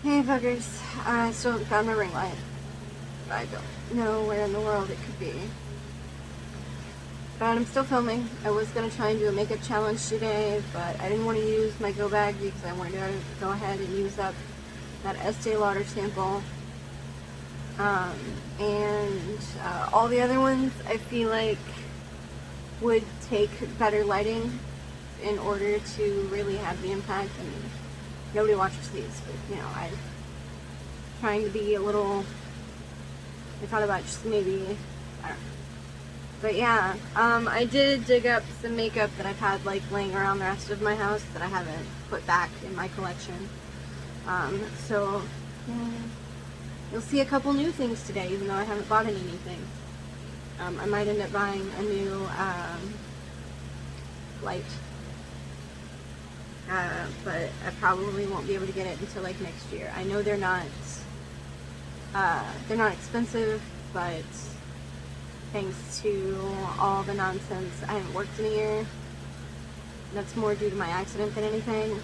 Hey fuckers, I still haven't found my ring light. I don't know where in the world it could be. But I'm still filming. I was going to try and do a makeup challenge today, but I didn't want to use my go bag because I wanted to go ahead and use up that Estee Lauder sample. And all the other ones I feel like would take better lighting in order to really have the impact. I mean, nobody watches these, but you know, I'm trying to be a little, I thought about just maybe, I don't know. But yeah, I did dig up some makeup that I've had like laying around the rest of my house that I haven't put back in my collection. So yeah, you'll see a couple new things today, even though I haven't bought any new things. I might end up buying a new light, but I probably won't be able to get it until like next year. I know they're not expensive, but thanks to all the nonsense, I haven't worked in a year. That's more due to my accident than anything.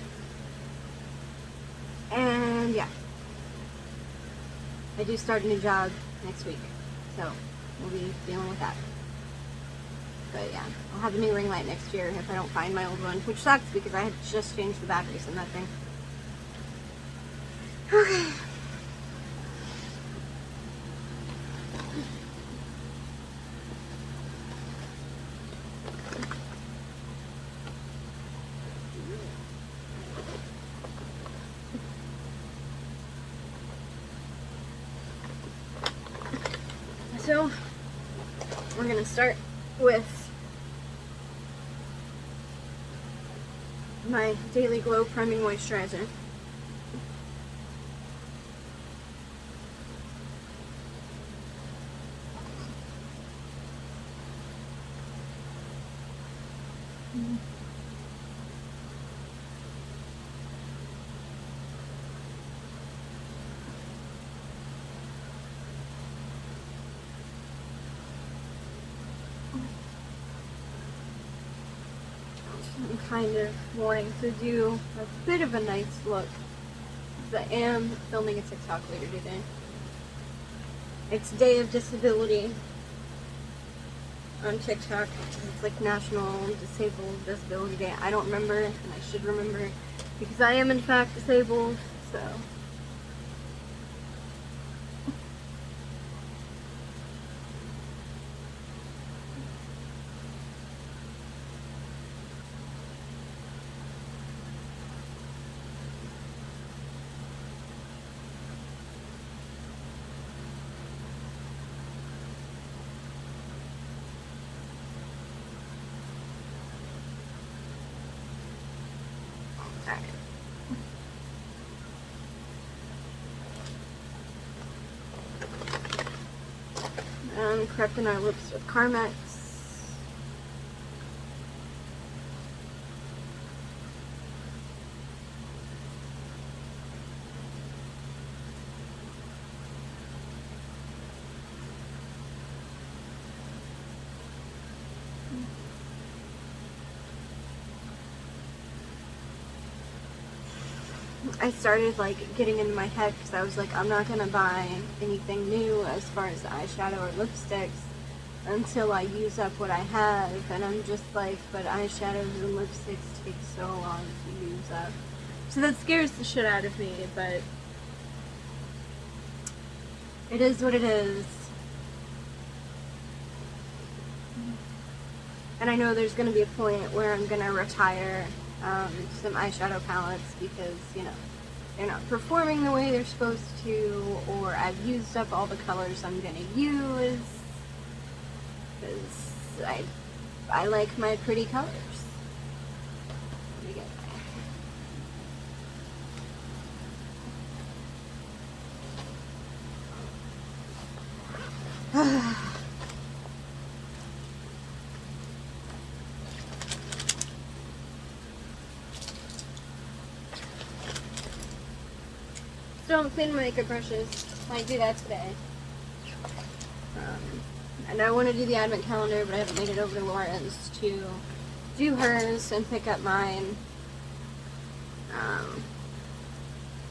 And yeah, I do start a new job next week, so we'll be dealing with that. But yeah, I'll have a new ring light next year if I don't find my old one, which sucks because I had just changed the batteries in that thing. Okay. So, we're gonna start with my Daily Glow Priming Moisturizer. I'm kind of wanting to do a bit of a nice look because I am filming a TikTok later today. It's Day of Disability on TikTok. It's like National Disabled Disability Day. I don't remember, and I should remember because I am in fact disabled, so. Alright. And correcting our lips with Carmex. I started like getting into my head because I was like, I'm not gonna buy anything new as far as eyeshadow or lipsticks until I use up what I have, and I'm just like, but eyeshadows and lipsticks take so long to use up. So that scares the shit out of me, but it is what it is. And I know there's gonna be a point where I'm gonna retire some eyeshadow palettes because, you know, they're not performing the way they're supposed to, or I've used up all the colors I'm gonna use, because I like my pretty colors. Let me get that. Don't clean my makeup brushes. Might do that today. And I want to do the advent calendar, but I haven't made it over to Laura's to do hers and pick up mine.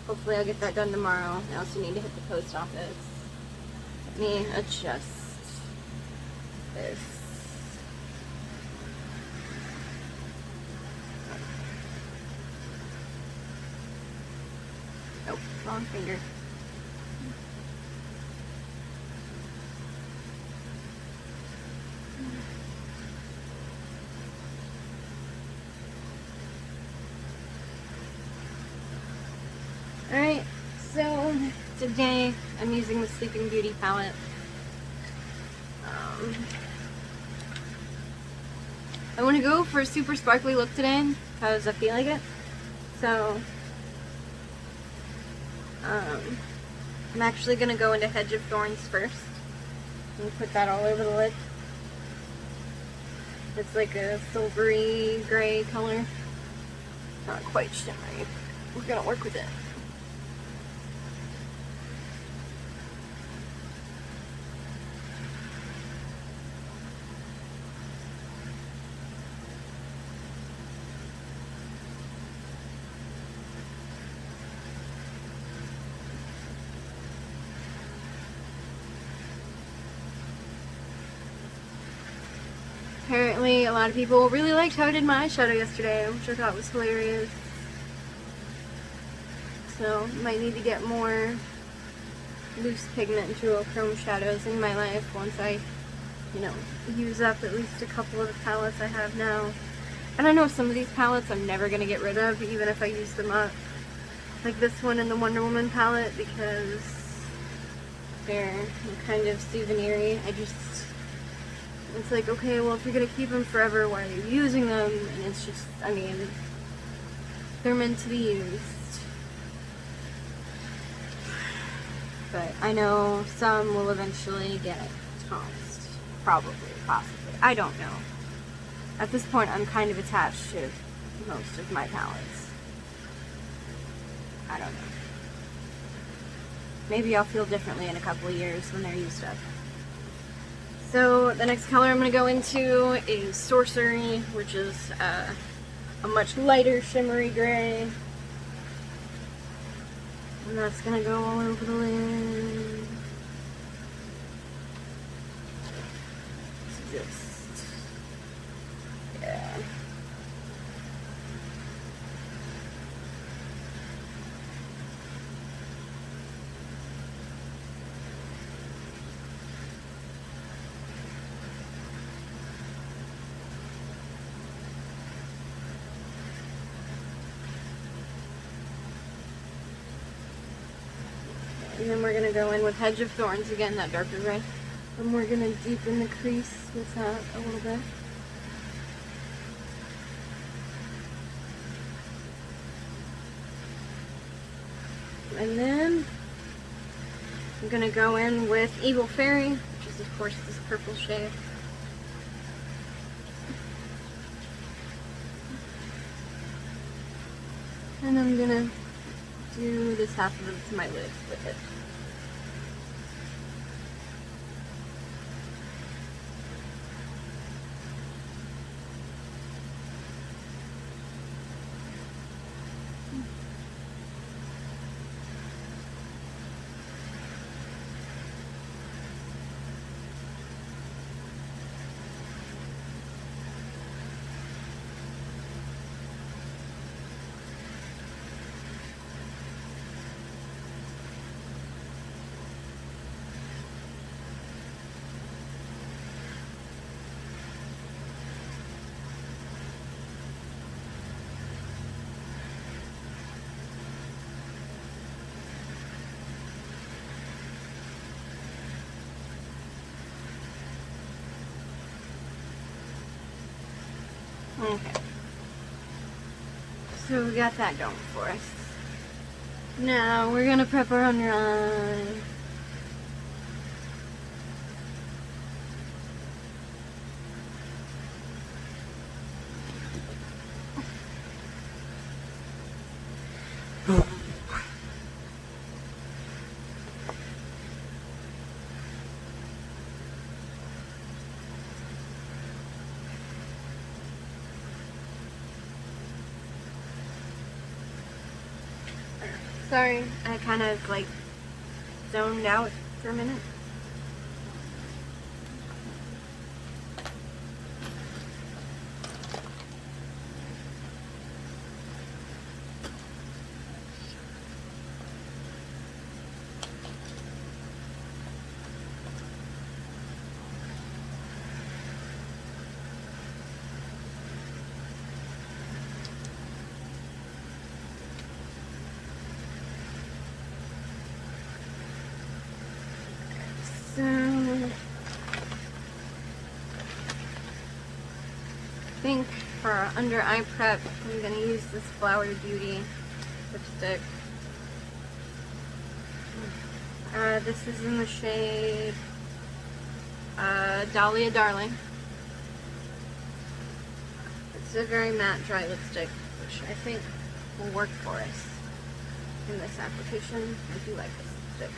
hopefully I'll get that done tomorrow. I also need to hit the post office. Let me adjust this. Nope, wrong finger. Alright, so today I'm using the Sleeping Beauty palette. I want to go for a super sparkly look today because I feel like it. So, I'm actually going to go into Hedge of Thorns first and put that all over the lid. It's like a silvery gray color. Not quite shimmery. We're going to work with it. Apparently, a lot of people really liked how I did my eyeshadow yesterday, which I thought was hilarious. So, might need to get more loose pigment duochrome shadows in my life once I, use up at least a couple of the palettes I have now. And I know some of these palettes I'm never going to get rid of, even if I use them up. Like this one and the Wonder Woman palette, because they're kind of souvenir-y. It's like, okay, well, if you're going to keep them forever, why are you using them? And it's just, they're meant to be used. But I know some will eventually get tossed. Probably, possibly. I don't know. At this point, I'm kind of attached to most of my palettes. I don't know. Maybe I'll feel differently in a couple of years when they're used up. So the next color I'm going to go into is Sorcery, which is a much lighter shimmery gray. And that's going to go all over the lid. It's just, yeah. And then we're going to go in with Hedge of Thorns, again, that darker red. And we're going to deepen the crease with that a little bit. And then I'm going to go in with Evil Fairy, which is, of course, this purple shade. And I'm going to do this half of it to my lids with it. Okay. So we got that going for us. Now we're gonna prep our under eye. Sorry, I kind of like zoned out for a minute. So, I think for under eye prep, I'm going to use this Flower Beauty lipstick. This is in the shade Dahlia Darling. It's a very matte dry lipstick, which I think will work for us in this application. I do like this lipstick.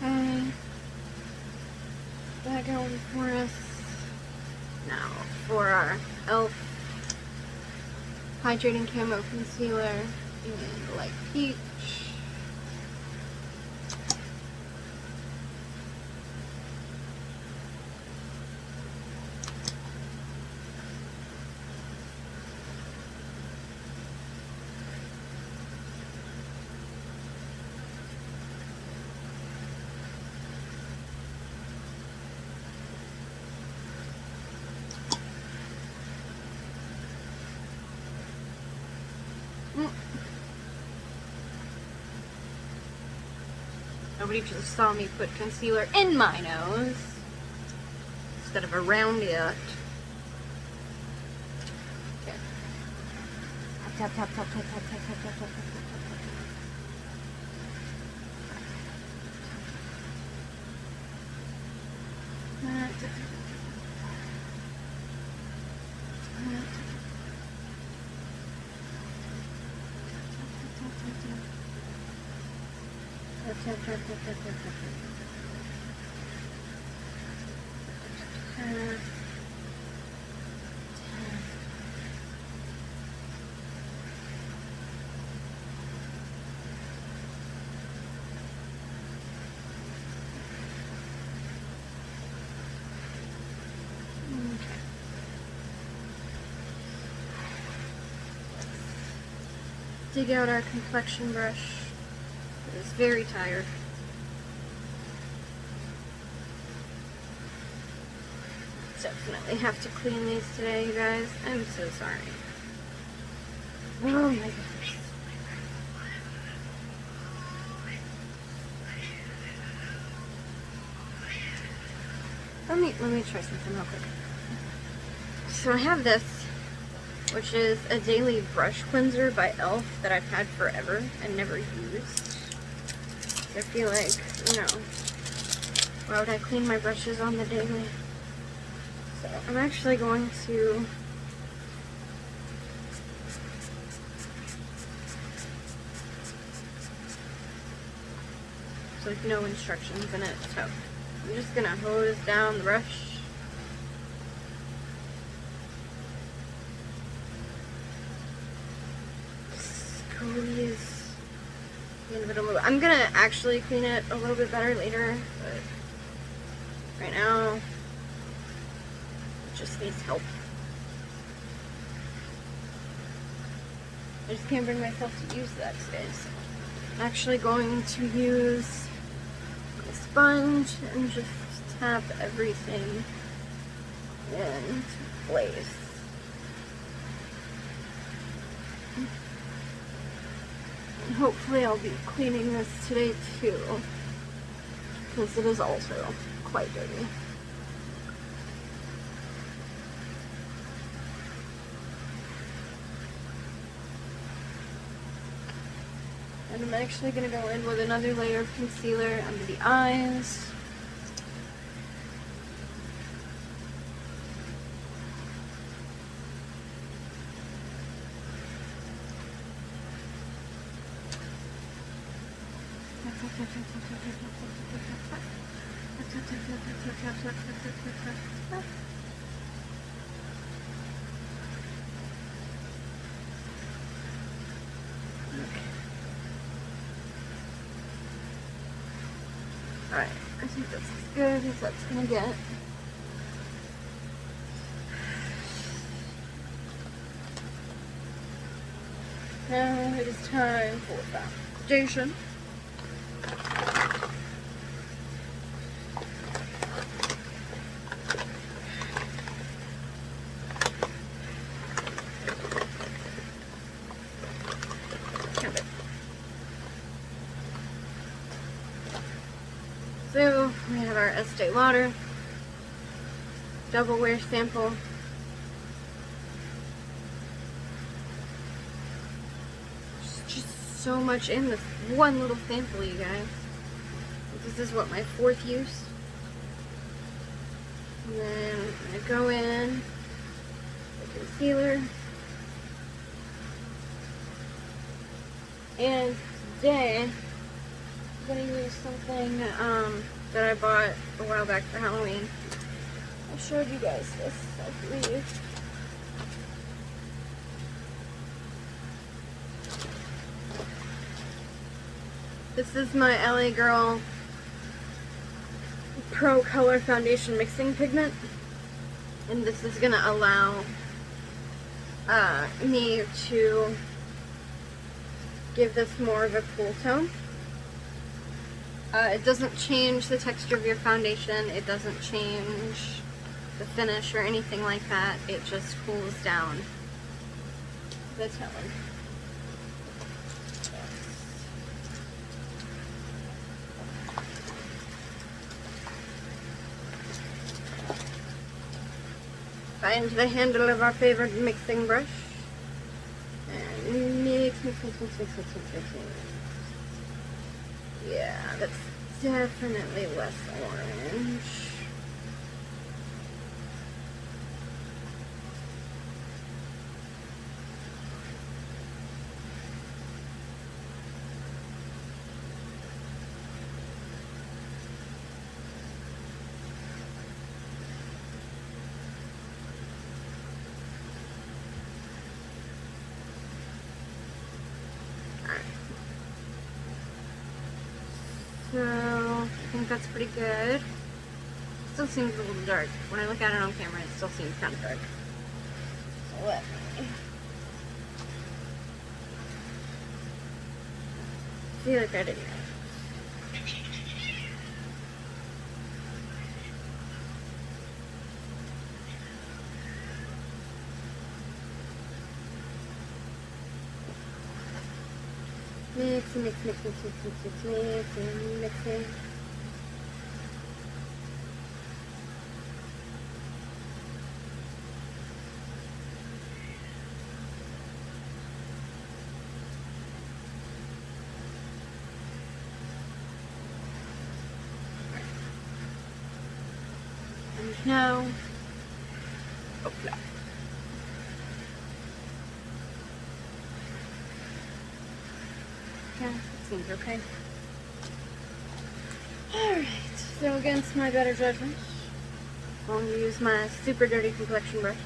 Okay, that going for us. Now for our e.l.f. Hydrating Camo Concealer in Light Peach. Nobody just saw me put concealer in my nose instead of around it. Okay. Tap, tap, tap, tap, tap, tap, tap, tap, tap, tap, tap, dig out our complexion brush. It is very tired. Definitely have to clean these today, you guys. I'm so sorry. Oh my gosh. Let me try something real quick. So I have this, which is a daily brush cleanser by e.l.f. that I've had forever and never used. I feel like, you know, why would I clean my brushes on the daily? So I'm actually going to there's like no instructions in it, so I'm just gonna hose down the brush. Squeeze the end of it a little. I'm gonna actually clean it a little bit better later, but right now it just needs help. I just can't bring myself to use that today, so I'm actually going to use a sponge and just tap everything into place. And hopefully I'll be cleaning this today too, because it is also quite dirty. And I'm actually going to go in with another layer of concealer under the eyes. Alright, I think that's as good as that's gonna get. Now it is time for foundation. So we have our Estee Lauder double wear sample. There's just so much in this one little sample, you guys. This is what, my 4th use. And then I'm gonna go in with concealer. And today I'm gonna use something that I bought a while back for Halloween. I showed you guys this, I believe. This is my LA Girl Pro Color Foundation Mixing Pigment. And this is gonna allow me to give this more of a cool tone. It doesn't change the texture of your foundation, it doesn't change the finish or anything like that, it just cools down the tone. Find the handle of our favorite mixing brush and mix. Yeah, that's definitely less orange. So, I think that's pretty good. Still seems a little dark. When I look at it on camera, it still seems kind of dark. So let me... See, like I did here. Mix, mix, mix, mix, mix, mix, mix, mix, mixing. And now, oh no. Yeah, it seems okay. Alright, so against my better judgment, I'm going to use my super dirty complexion brush.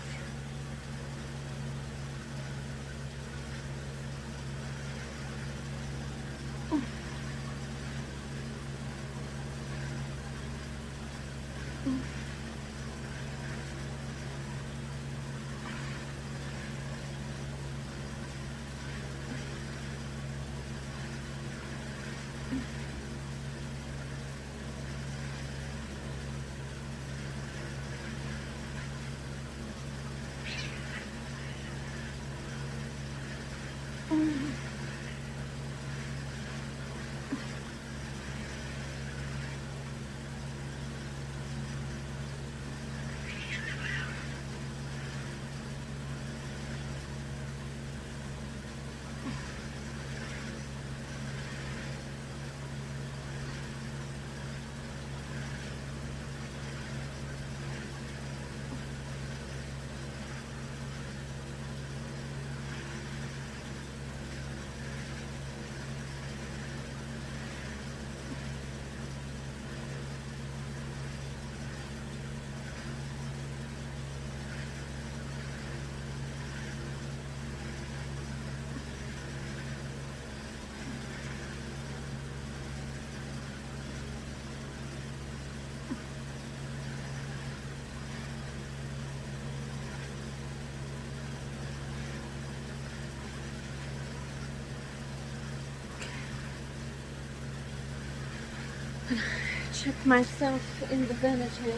check myself in the vanity.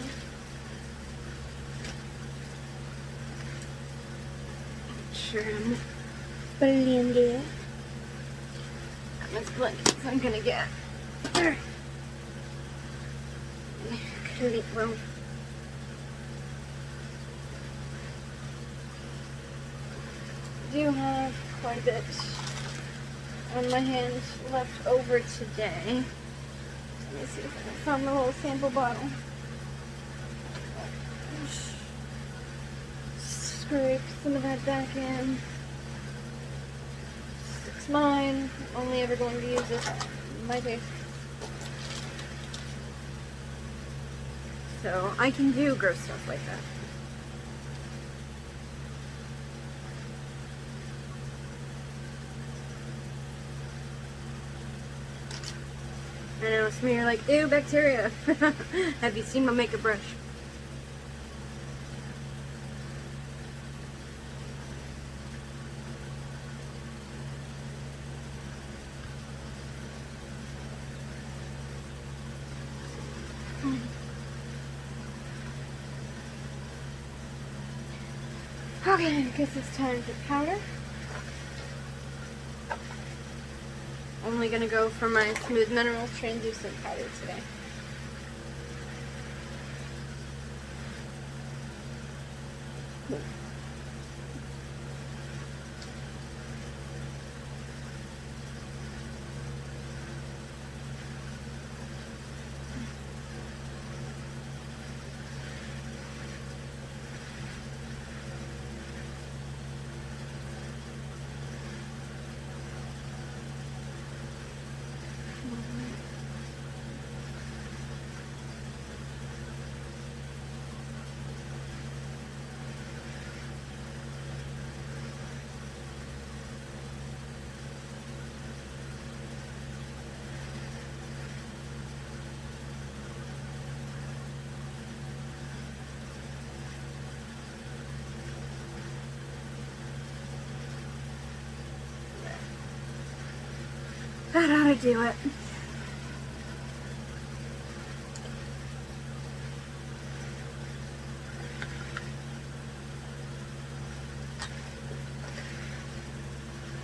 Sure, I'm blended. That's blended, so I'm gonna get clean room. I do have quite a bit on my hands left over today. Let me see if I can find the little sample bottle. Scrape some of that back in. It's mine. Only ever going to use this on my face. So I can do gross stuff like that. I know, some of you are like, ew, bacteria. Have you seen my makeup brush? Okay, I guess it's time for powder. I'm only gonna go for my Smooth Minerals translucent powder today. That ought to do it.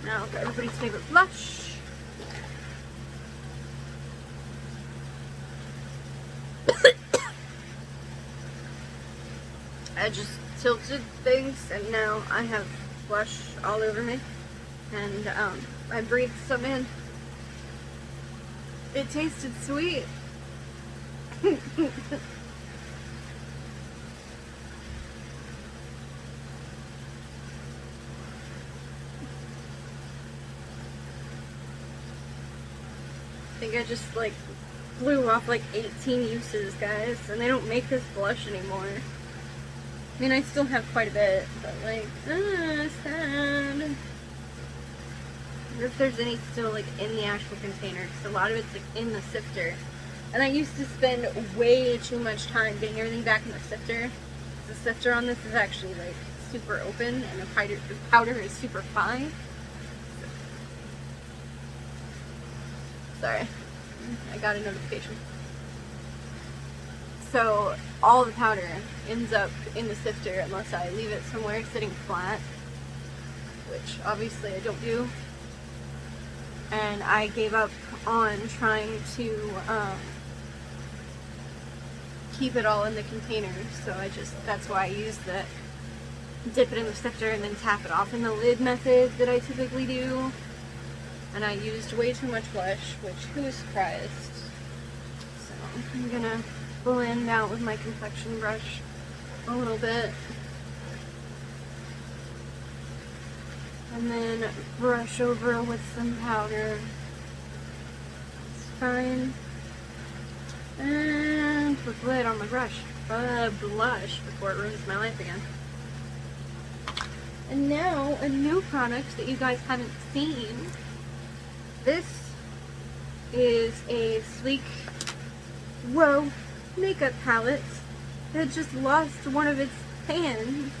Now for everybody's favorite blush. I just tilted things and now I have blush all over me. And I breathed some in. It tasted sweet. I think I just like blew off like 18 uses, guys, and they don't make this blush anymore. I mean, I still have quite a bit, but like, sad. If there's any still like in the actual container, because a lot of it's like in the sifter, and I used to spend way too much time getting everything back in the sifter. The sifter on this is actually like super open, and the powder is super fine. Sorry, I got a notification. So all the powder ends up in the sifter unless I leave it somewhere sitting flat, which obviously I don't do. And I gave up on trying to keep it all in the container, so that's why I use the dip it in the sifter and then tap it off in the lid method that I typically do. And I used way too much blush, which who is surprised? So I'm gonna blend out with my complexion brush a little bit. And then brush over with some powder. It's fine. And put the lid on my brush. Blush before it ruins my life again. And now a new product that you guys haven't seen. This is a sleek, whoa, makeup palette that just lost one of its hands.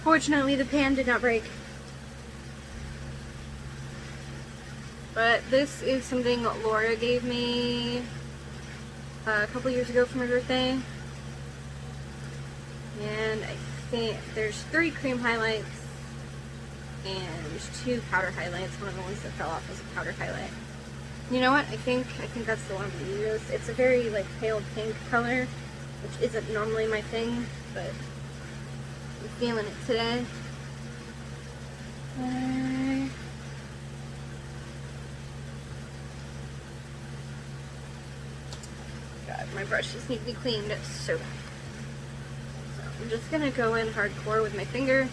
Fortunately, the pan did not break. But this is something Laura gave me a couple years ago for my birthday. And I think there's 3 cream highlights and there's 2 powder highlights. One of the ones that fell off was a powder highlight. You know what? I think that's the one I'm gonna use. It's a very like pale pink color, which isn't normally my thing, but I'm feeling it today. God, my brushes need to be cleaned so bad. So I'm just gonna go in hardcore with my finger.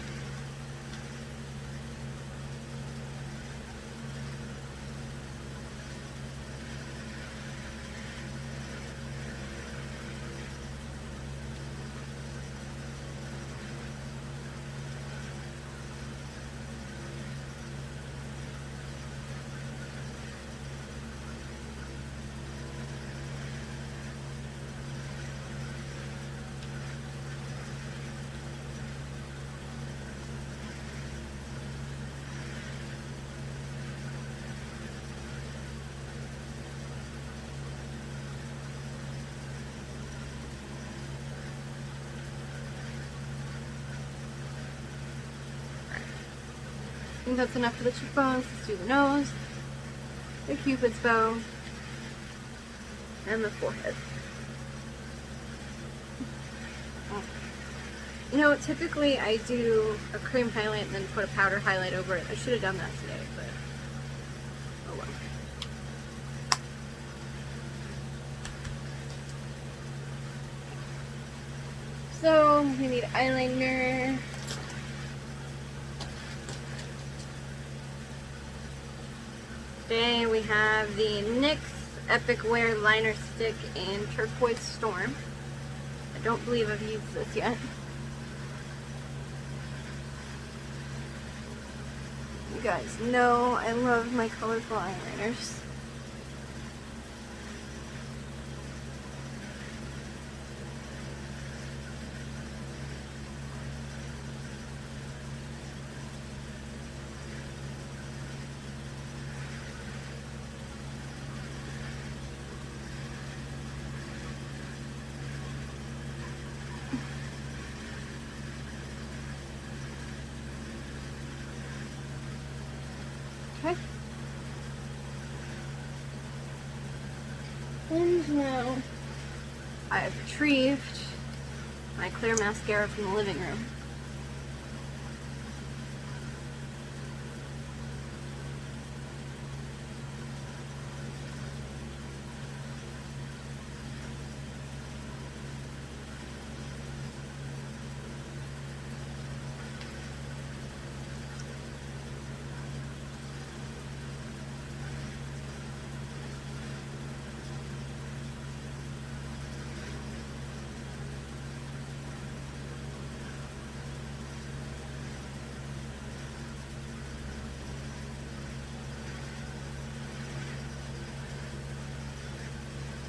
I think that's enough for the cheekbones. Let's do the nose, the cupid's bow, and the forehead. You know, typically I do a cream highlight and then put a powder highlight over it. I should have done that today, but oh well. So we need eyeliner. Today we have the NYX Epic Wear Liner Stick in Turquoise Storm. I don't believe I've used this yet. You guys know I love my colorful eyeliners. Okay. And now I've retrieved my clear mascara from the living room.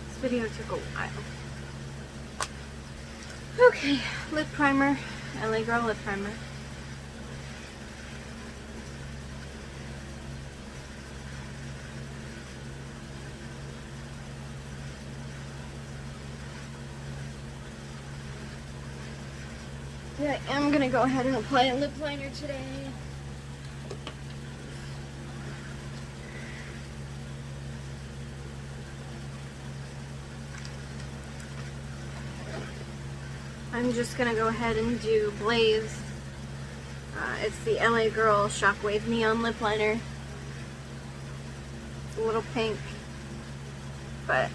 This video took a while. Okay, lip primer. LA Girl lip primer. Yeah, I'm gonna go ahead and apply a lip liner today. I'm just gonna go ahead and do Blaze. It's the LA Girl Shockwave Neon Lip Liner. It's a little pink, but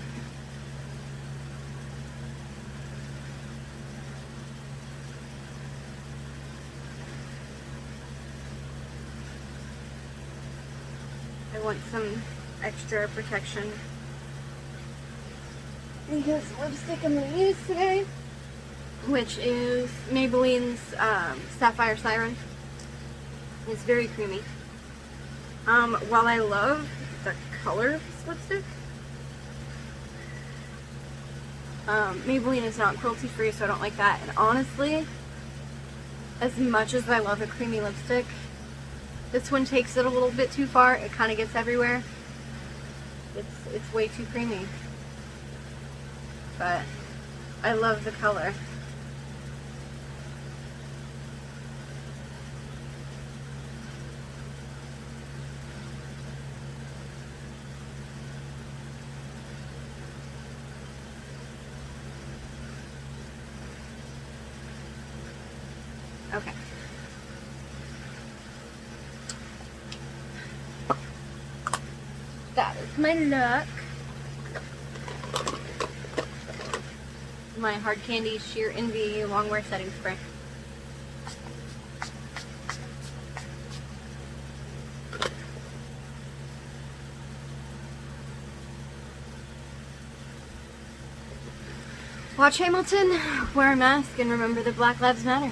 I want some extra protection because the lipstick I'm gonna use today, which is Maybelline's Sapphire Siren. It's very creamy. While I love the color of this lipstick, Maybelline is not cruelty free, so I don't like that. And honestly, As much as I love a creamy lipstick, this one takes it a little bit too far. It kind of gets everywhere. It's way too creamy. But I love the color. Okay. That is my look. My Hard Candy Sheer Envy Longwear Setting Spray. Watch Hamilton, wear a mask, and remember that Black Lives Matter.